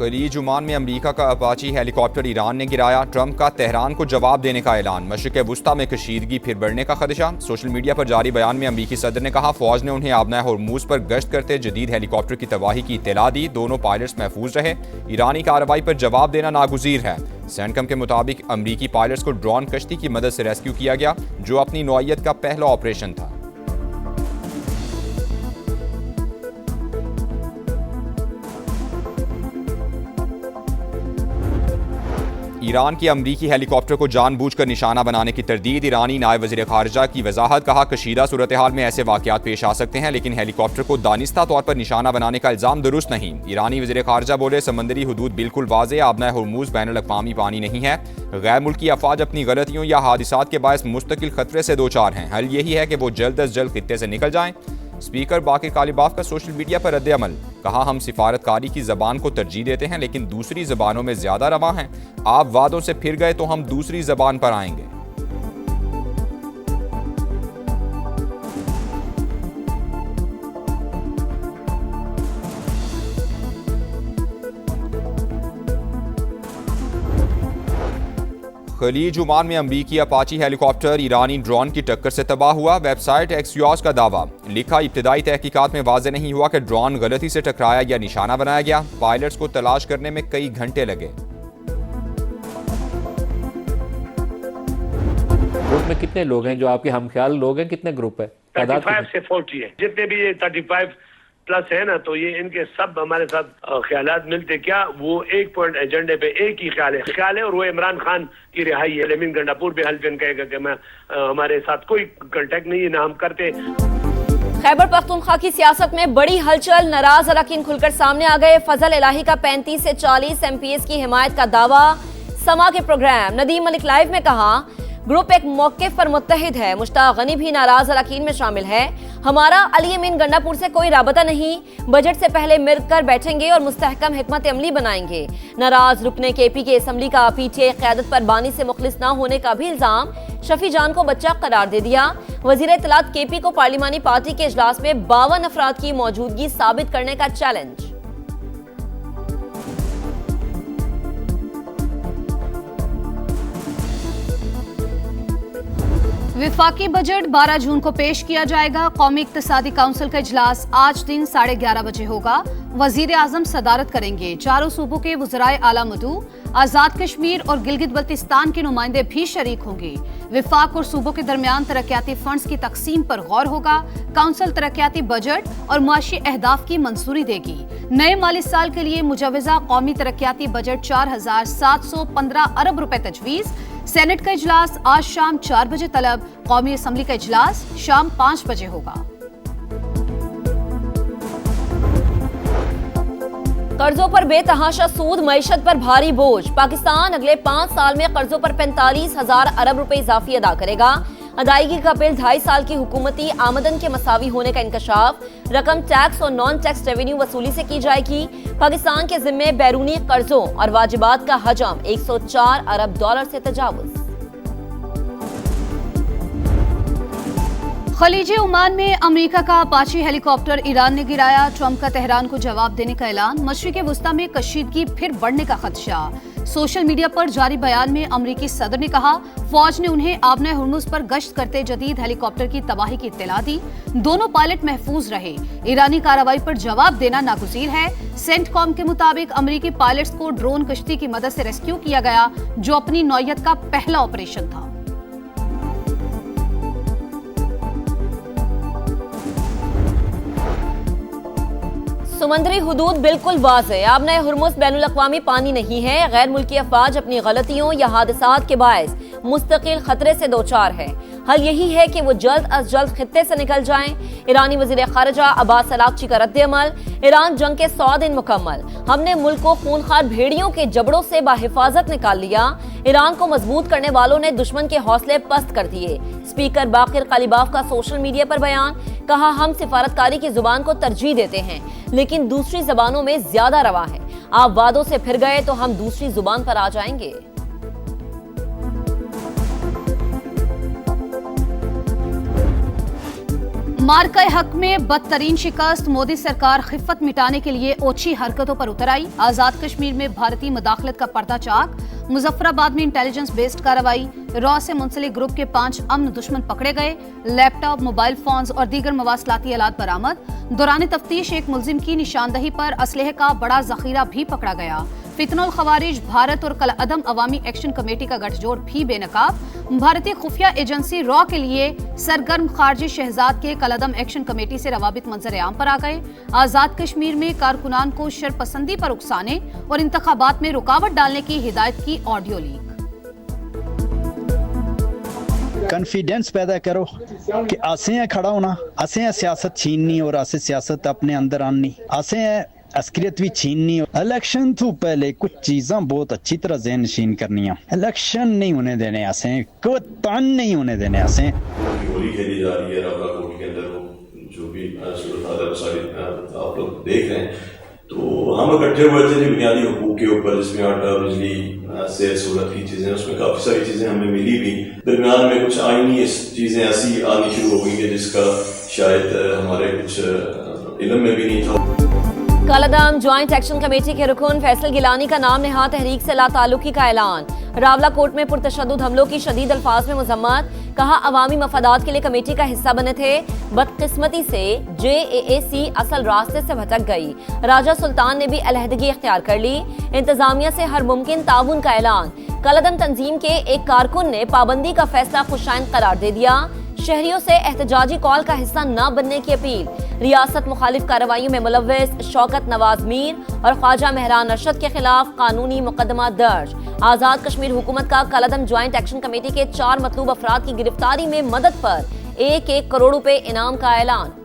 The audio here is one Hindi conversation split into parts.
खलीज ओमान में अमरीका का अपाची हेलीकॉप्टर ईरान ने गिराया। ट्रंप का तेहरान को जवाब देने का ऐलान। मशरिक वुस्ता में कशीदगी फिर बढ़ने का खदशा। सोशल मीडिया पर जारी बयान में अमरीकी सदर ने कहा, फौज ने उन्हें आबना हॉर्मूज पर गश्त करते जदीद हेलीकॉप्टर की तबाही की इत्तला दी। दोनों पायलट्स महफूज रहे। ईरानी कार्रवाई पर जवाब देना नागुज़ीर है। सेंटकम के मुताबिक अमरीकी पायलट्स को ड्रोन कश्ती की मदद से रेस्क्यू किया गया, जो अपनी नौइयत का पहला ऑपरेशन था। ईरान की अमरीकी हेलीकॉप्टर को जानबूझकर निशाना बनाने की तरदीद। ईरानी नायब वज़ीर ख़ारिजा की वजाहत। कहा, कशीदा सूरत हाल में ऐसे वाक़यात पेश आ सकते हैं, लेकिन हेलीकॉप्टर को दानिस्ता तौर पर निशाना बनाने का इल्ज़ाम दुरुस्त नहीं। ईरानी वज़ीर ख़ारिजा बोले, समंदरी हदूद बिल्कुल वाज़े, आबना हॉर्मूज़ बैनुल अक़वामी पानी नहीं है। गैर मुल्की अफ़वाज अपनी गलतियों या हादिसात के बायस मुस्तकिल खतरे से दो चार हैं। हल यही है कि वो जल्द अज जल्द खित्ते से निकल जाएं। स्पीकर बाकिर कालिबाफ का सोशल मीडिया पर रद्द-ए-अमल। कहा, हम सिफारतकारी की ज़बान को तरजीह देते हैं, लेकिन दूसरी ज़बानों में ज़्यादा रवां हैं। आप वादों से फिर गए तो हम दूसरी ज़बान पर आएंगे। खलीज ओमान में अमरीकी अपाची हेलीकॉप्टर ईरानी ड्रोन की टक्कर से तबाह हुआ। वेबसाइट एक्सियोस का दावा। लिखा, इब्तिदाई तहकीकात में वाज़ेह नहीं हुआ कि ड्रोन गलती से टकराया या निशाना बनाया गया। पायलट्स को तलाश करने में कई घंटे लगे। ग्रुप में कितने लोग हैं जो आपके हमख्याल लोग हैं? कितने ग्रुप है? 35 से 40 है। जितने भी ये 35 प्लस है ना, तो ये इनके सब हमारे साथ ख्यालात मिलते। क्या वो एक पॉइंट एजेंडे पे एक ही ख्याल है और वो इमरान खान की रिहाई है। लेकिन गंडापुर भी हल्फ कहेगा कि मैं हमारे साथ कोई कांटेक्ट नहीं है, ना हम करते। खैबर पख्तूनख्वा की सियासत में बड़ी हलचल। नाराज अरकान खुलकर सामने आ गए। फजल इलाही का 35 से 40 MPs की हिमायत का दावा। समा के प्रोग्राम नदीम मलिक लाइव में कहा, ग्रुप एक मौक़िफ़ पर मुत्तहिद है। मुश्ताक गनी भी नाराज अरकान में शामिल है। हमारा अली अमीन गंडापुर से कोई राबता नहीं। बजट से पहले मिलकर बैठेंगे और मुस्तहकम हिकमत अमली बनाएंगे। नाराज रुकने KP की असम्बली का PTA क़यादत पर बानी से मुखलिस न होने का भी इल्जाम। शफी जान को बच्चा करार दे दिया। वज़ीर इत्तलात KP को पार्लिमानी पार्टी के इजलास में 52 अफराद की मौजूदगी साबित करने का चैलेंज। विफाकी बजट 12 जून को पेश किया जाएगा। कौमी इक्तिसादी काउंसिल का इजलास आज दिन 11:30 बजे होगा। वजीर आजम सदारत करेंगे। चारों सूबों के वज़राए आला मदू, आज़ाद कश्मीर और गिलगित बल्तिस्तान के नुमाइंदे भी शरीक होंगे। विफाक और सूबों के दरमियान तरक्याती फंड्स की तकसीम पर गौर होगा। काउंसिल तरक्याती बजट और मुआशी अहदाफ की मंजूरी देगी। नए माली साल के लिए मुजवजा कौमी तरक्याती बजट 4715 अरब रुपए तजवीज़। सेनेट का इजलास आज शाम 4 बजे तलब। कौमी असम्बली का इजलास शाम 5 बजे होगा। कर्जों पर बेतहाशा सूद, मईशत पर भारी बोझ। पाकिस्तान अगले 5 साल में कर्जों पर 45,000 अरब रुपए इजाफी अदा करेगा। अदायगी का बिल 2.5 साल की हुकूमती आमदन के मसावी होने का इंकशाफ। रकम टैक्स और नॉन टैक्स रेवेन्यू वसूली से की जाएगी। पाकिस्तान के जिम्मे बैरूनी कर्जों और वाजिबात का हजम 104 अरब डॉलर से तजावुज। खलीज ओमान में अमेरिका का अपाची हेलीकॉप्टर ईरान ने गिराया। ट्रंप का तेहरान को जवाब देने का ऐलान। मशरिक वुस्ता में कशीदगी फिर बढ़ने का खदशा। सोशल मीडिया पर जारी बयान में अमरीकी सदर ने कहा, फौज ने उन्हें आबना हॉर्मूज पर गश्त करते जदीद हेलीकॉप्टर की तबाही की इत्तला दी। दोनों पायलट महफूज रहे। ईरानी कार्रवाई पर जवाब देना नागुज़ीर है। सेंटकॉम के मुताबिक अमरीकी पायलट्स को ड्रोन कश्ती की मदद से रेस्क्यू किया गया, जो अपनी नौइयत का पहला ऑपरेशन था। समंदरी हुदूद बिल्कुल वाज़ेह, आबना हॉर्मूज बैनुल अक़वामी पानी नहीं है। गैर मुल्की अफवाज अपनी गलतियों या हादसात के बायस मुस्तकिल खतरे से दो चार है। हल यही है कि वो जल्द अज जल्द खित्ते से निकल जाएं। ईरानी वज़ीर ख़ारिजा अब्बास अराग़ची का रद्द-ए-अमल। ईरान जंग के 100 दिन मुकम्मल। हमने मुल्क को खूनखार भेड़ियों के जबड़ों से बाहिफाजत निकाल लिया। ईरान को मजबूत करने वालों ने दुश्मन के हौसले पस्त कर दिए। स्पीकर बाकिर कालिबाफ का सोशल मीडिया पर बयान। कहा, हम सिफारतकारी की जुबान को तरजीह देते हैं, लेकिन दूसरी जबानों में ज्यादा रवा है। आप वादों से फिर गए तो हम दूसरी जुबान पर आ जाएंगे। मार्का हक में बदतरीन शिकस्त, मोदी सरकार खिफत मिटाने के लिए ओछी हरकतों पर उतर आई। आजाद कश्मीर में भारतीय मुदाखलत का पर्दाचाक, मुजफ्फराबाद में इंटेलिजेंस बेस्ड कार्रवाई, रॉ से मुंसलिक ग्रुप के 5 अमन दुश्मन पकड़े गए, लैपटॉप, मोबाइल फोन्स और दीगर मवासलाती आलात बरामद। दौरान तफ्तीश एक मुलजिम की निशानदही पर असलहे का बड़ा जखीरा भी पकड़ा गया। फितनुल खवारिज भारत और कलअदम अवामी एक्शन कमेटी का गठजोड़ भी बेनकाब। भारतीय खुफिया एजेंसी रॉ के लिए सरगर्म खारजी शहजाद के कलअदम एक्शन कमेटी से रवाबित मंजर आम पर आ गए। आजाद कश्मीर में कारकुनान को शरपसंदी पर उकसाने और इंतखाबात में रुकावट डालने की हिदायत की ऑडियो लीक। कॉन्फिडेंस पैदा करो कि असें खड़ा होना, असें सियासत छीननी और असें सियासत अपने अंदर आनी, असें अस्करियत भी छीननी। इलेक्शन तो पहले कुछ चीज़ां बहुत अच्छी तरह ज़हन नशीन करनियां। इलेक्शन नहीं होने देने, असें कोई तान नहीं होने देने। असें होली खेली जा रही है रावला कोट के अंदर, जो भी सूरत सारी आप लोग देख रहे हैं, तो हम इकट्ठे हुए थे जो बुनियादी हुकूक के ऊपर, जिसमें आटा, बिजली से सूरत की चीज़ें, उसमें काफ़ी सारी चीज़ें हमें मिली भी। दरमियान में कुछ आईनी चीज़ें ऐसी आनी शुरू हो गई कि जिसका शायद हमारे कुछ इल्म में भी नहीं था। कलअदम ज्वाइंट एक्शन कमेटी के रुकन फैसल गिलानी का नाम नहाद तहरीक से लाताल्लुकी का ऐलान। रावला कोट में पुरतशद्दुद हमलों की शदीद अल्फाज में मजम्मत, कहा अवामी मफादात के लिए कमेटी का हिस्सा बने थे, बदकिस्मती से JAAC असल रास्ते से भटक गई। राजा सुल्तान ने भी अलहदगी इख्तियार कर ली। इंतजामिया से हर मुमकिन ताउन का ऐलान। कलअदम तंजीम के एक कारकुन ने पाबंदी का फैसला खुशाइन करार दे दिया। शहरियों से एहतजाजी कॉल का हिस्सा न बनने की अपील। रियासत मुखालिफ कार्रवाइयों में मुलव्वस शौकत नवाज मीर और ख्वाजा मेहरान अरशद के खिलाफ कानूनी मुकदमा दर्ज। आजाद कश्मीर हुकूमत का कलअदम ज्वाइंट एक्शन कमेटी के 4 मतलूब अफराद की गिरफ्तारी में मदद पर 1-1 करोड़ रुपए इनाम का ऐलान।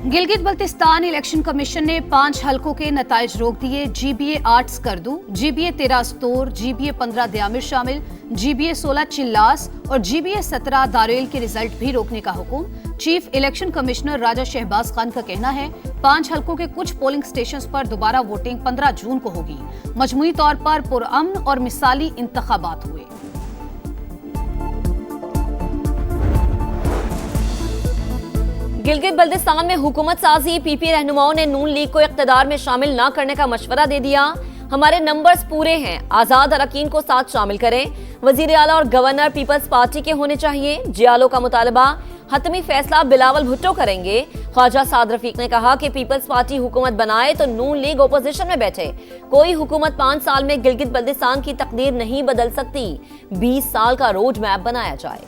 गिलगित बल्तिस्तान इलेक्शन कमीशन ने 5 हलकों के नताइज रोक दिए। GBA 8 Skardu, GBA 13 Astore, GBA 15 Diamer शामिल, GBA 16 चिल्लास और GBA 17 दारेल के रिजल्ट भी रोकने का हुक्म। चीफ इलेक्शन कमिश्नर राजा शहबाज खान का कहना है 5 हलकों के कुछ पोलिंग स्टेशंस पर दोबारा वोटिंग 15 जून को होगी। मजमूई तौर पर पुरअमन और मिसाली इंतखाबात हुए। गिलगित बल्तिस्तान में हुकूमत साजी, PP रहनुमाओं ने नून लीग को इख्तिदार में शामिल न करने का मशवरा दे दिया। हमारे नंबर्स पूरे हैं, आजाद अरकान को साथ शामिल करें। वजीर आला और गवर्नर पीपल्स पार्टी के होने चाहिए। जियालो का मुतालबा, हतमी फैसला बिलावल भुट्टो करेंगे। ख्वाजा साद रफीक ने कहा कि पीपल्स पार्टी हुकूमत बनाए तो नून लीग ओपोजिशन में बैठे। कोई हुकूमत 5 साल में गिलगित बल्तिस्तान की तकदीर नहीं बदल सकती। 20 साल का रोड मैप बनाया जाए।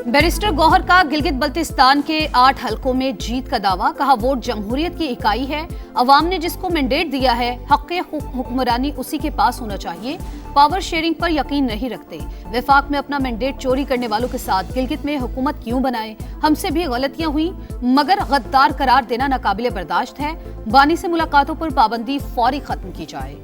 बैरिस्टर गौहर का गिलगित बल्तिस्तान के 8 हलकों में जीत का दावा, कहा वोट जमहूरियत की इकाई है। अवाम ने जिसको मैंडेट दिया है हक़ हुक्मरानी उसी के पास होना चाहिए। पावर शेयरिंग पर यकीन नहीं रखते। वफाक में अपना मैंडेट चोरी करने वालों के साथ गिलगित में हुकूमत क्यों बनाए? हमसे भी गलतियां हुई मगर गद्दार करार देना नाकाबिले बर्दाश्त है। बानी से मुलाकातों पर पाबंदी फौरी खत्म की जाए।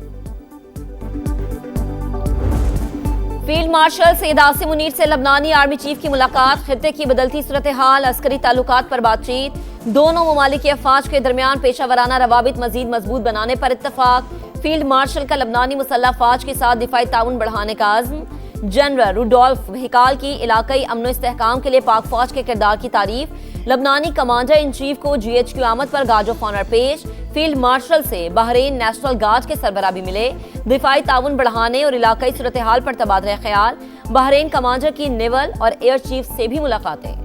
फील्ड मार्शल सैयद आसिम मुनीर से लबनानी आर्मी चीफ की मुलाकात। खित्ते की बदलती सूरत हाल, अस्करी ताल्लुकात पर बातचीत। दोनों ममालिक की अफवाज के दरमियान पेशावराना रवाबित मजीद मजबूत बनाने पर इत्तफाक। फील्ड मार्शल का लबनानी मुसल्लह अफवाज के साथ दिफाई ताउन बढ़ाने का अज़्म। जनरल रुडोल्फ हिकाल की इलाकाई अमन इस्तेहकाम के लिए पाक फौज के किरदार की तारीफ। लबनानी कमांडर इन चीफ को GHQ आमद पर गार्ड ऑफ ऑनर पेश। फील्ड मार्शल से बहरीन नेशनल गार्ड के सरबराह भी मिले। दिफाई ताउन बढ़ाने और इलाकाई सूरत हाल पर तबादला ख्याल। बहरीन कमांडर की नेवल और एयर चीफ से भी मुलाकातें।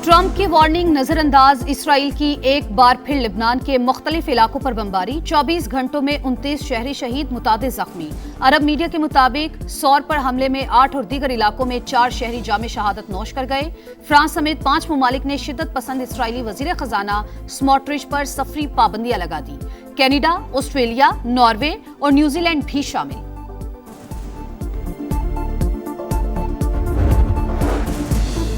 ट्रंप की वार्निंग नजरअंदाज, इसराइल की एक बार फिर लेबनान के मुख्तलिफ इलाकों पर बमबारी। 24 घंटों में 29 शहरी शहीद, मुतादिद जख्मी। अरब मीडिया के मुताबिक सौर पर हमले में 8 और दीगर इलाकों में 4 शहरी जामे शहादत नोश कर गए। फ्रांस समेत 5 ममालिक ने शिद्दत पसंद इसराइली वजीर खजाना स्मोट्रिच पर सफरी पाबंदियां लगा दी। कैनेडा, ऑस्ट्रेलिया, नॉर्वे और न्यूजीलैंड भी शामिल।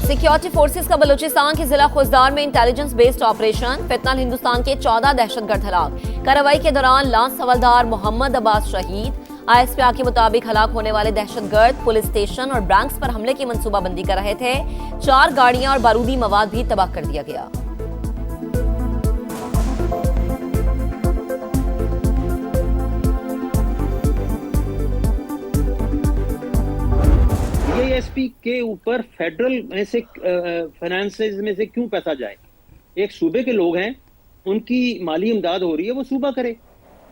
सिक्योरिटी फोर्सेस का बलूचिस्तान के जिला खुजदार में इंटेलिजेंस बेस्ड ऑपरेशन। फितनल हिंदुस्तान के 14 दहशतगर्द हलाक। कार्रवाई के दौरान लांस हवलदार मोहम्मद अब्बास शहीद। ISPR के मुताबिक हलाक होने वाले दहशतगर्द पुलिस स्टेशन और बैंक्स पर हमले की मंसूबाबंदी कर रहे थे। 4 गाड़ियां और बारूदी मवाद भी तबाह कर दिया गया। DISP के ऊपर फेडरल में से फाइनेंसेस में से क्यों पैसा जाए? एक सूबे के लोग हैं, उनकी माली इमदाद हो रही है, वो सूबा करे।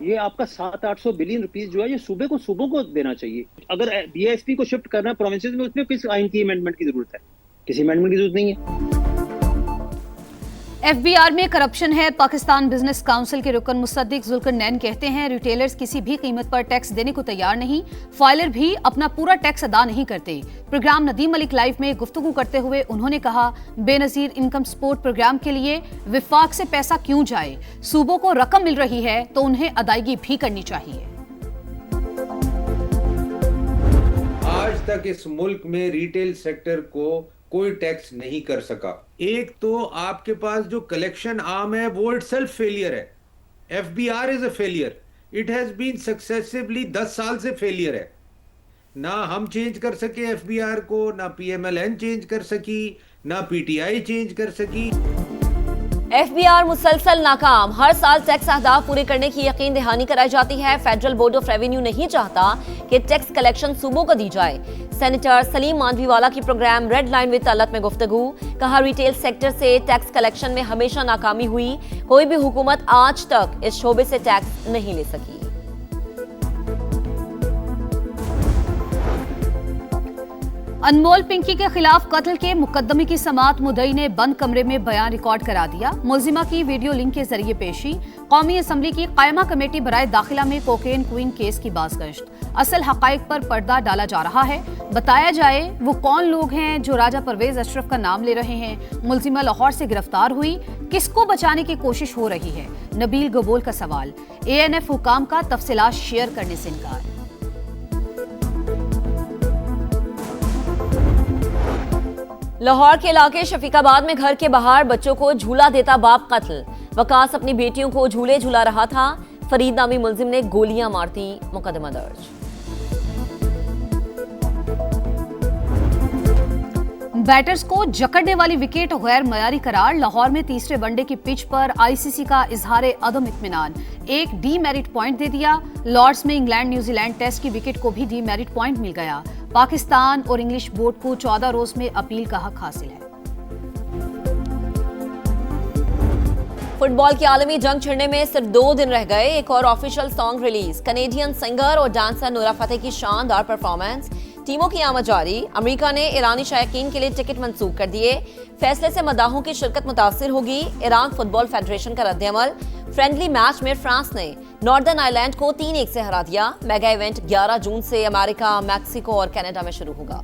ये आपका 700-800 बिलियन रुपीस जो है ये सूबों को देना चाहिए। अगर DISP को शिफ्ट करना है प्रोविंसेस में, उसमें किस आइन की अमेंडमेंट की जरूरत है? किसी अमेंडमेंट की जरूरत नहीं है। FBR में करप्शन है। पाकिस्तान बिजनेस काउंसिल के रुकन मुसद्दिक जुल्करनैन कहते हैं रिटेलर्स किसी भी कीमत पर टैक्स देने को तैयार नहीं, फाइलर भी अपना पूरा टैक्स अदा नहीं करते। प्रोग्राम नदीम मलिक लाइव में गुफ्तगू करते हुए उन्होंने कहा, बेनजीर इनकम सपोर्ट प्रोग्राम के लिए विफाक से पैसा क्यों जाए? सूबों को रकम मिल रही है तो उन्हें अदायगी भी करनी चाहिए। आज तक इस मुल्क में रिटेल सेक्टर को कोई टैक्स नहीं कर सका। एक तो आपके पास जो कलेक्शन आर्म है वो इटसेल्फ फेलियर है। FBR is a failure. It has been successively 10 साल से फेलियर है। ना हम चेंज कर सके FBR को, ना PMLN चेंज कर सकी, ना PTI चेंज कर सकी। FBR मुसलसल नाकाम। हर साल टैक्स अहदाफ पूरे करने की यकीन दहानी कराई जाती है। फेडरल बोर्ड ऑफ रेवेन्यू नहीं चाहता कि टैक्स कलेक्शन सूबों को दी जाए। सेनेटर सलीम मांडवीवाला की programme red line with Talat में गुफ्तगू। कहा, रिटेल सेक्टर से टैक्स कलेक्शन में हमेशा नाकामी हुई। कोई भी हुकूमत आज तक इस शोबे से टैक्स नहीं ले सकी। अनमोल पिंकी के खिलाफ कत्ल के मुकदमे की समाअत मुद्दई ने बंद कमरे में बयान रिकॉर्ड करा दिया। मुलजिमा की वीडियो लिंक के जरिए पेशी। कौमी असम्बली की कायमा कमेटी बराए दाखिला में कोकेन क्वीन केस की बाज़गश्त। असल हकाइक पर पर्दा डाला जा रहा है। बताया जाए वो कौन लोग हैं जो राजा परवेज अशरफ का नाम ले रहे हैं। मुलजिमा लाहौर से गिरफ्तार हुई, किसको बचाने की कोशिश हो रही है? नबील गबोल का सवाल। ANF हुकाम का तफसीलात शेयर करने से इनकार। लाहौर के इलाके शफीकाबाद में घर के बाहर बच्चों को झूला देता बाप कत्ल। वकास अपनी बेटियों को झूले झूला रहा था। फरीद नामी मुलजिम ने गोलियां मार दी। मुकदमा दर्ज। बैटर्स को जकड़ने वाली विकेट गैर मयारी करार। लाहौर में तीसरे वनडे की पिच पर ICC का इजहार अदम इत्मीनान। एक डीमेरिट पॉइंट दे दिया। लॉर्ड्स में इंग्लैंड न्यूजीलैंड टेस्ट की विकेट को भी डीमेरिट पॉइंट मिल गया। पाकिस्तान और इंग्लिश बोर्ड को 14 रोज में अपील का हक हासिल है। फुटबॉल की आलमी जंग छिड़ने में सिर्फ 2 दिन रह गए। एक और official song release. Canadian singer और डांसर नूरा फतेह की शानदार परफॉर्मेंस। टीमों की आमद जारी। अमेरिका ने ईरानी शायकीन के लिए टिकट मंसूख कर दिए। फैसले से मदाहों की शिरकत मुतासिर होगी। ईरान फुटबॉल फेडरेशन का रद्द-ए-अमल। फ्रेंडली मैच में फ्रांस ने नॉर्दर्न आयरलैंड को 3-1 से हरा दिया। मेगा इवेंट 11 जून से अमेरिका, मैक्सिको और कनाडा में शुरू होगा।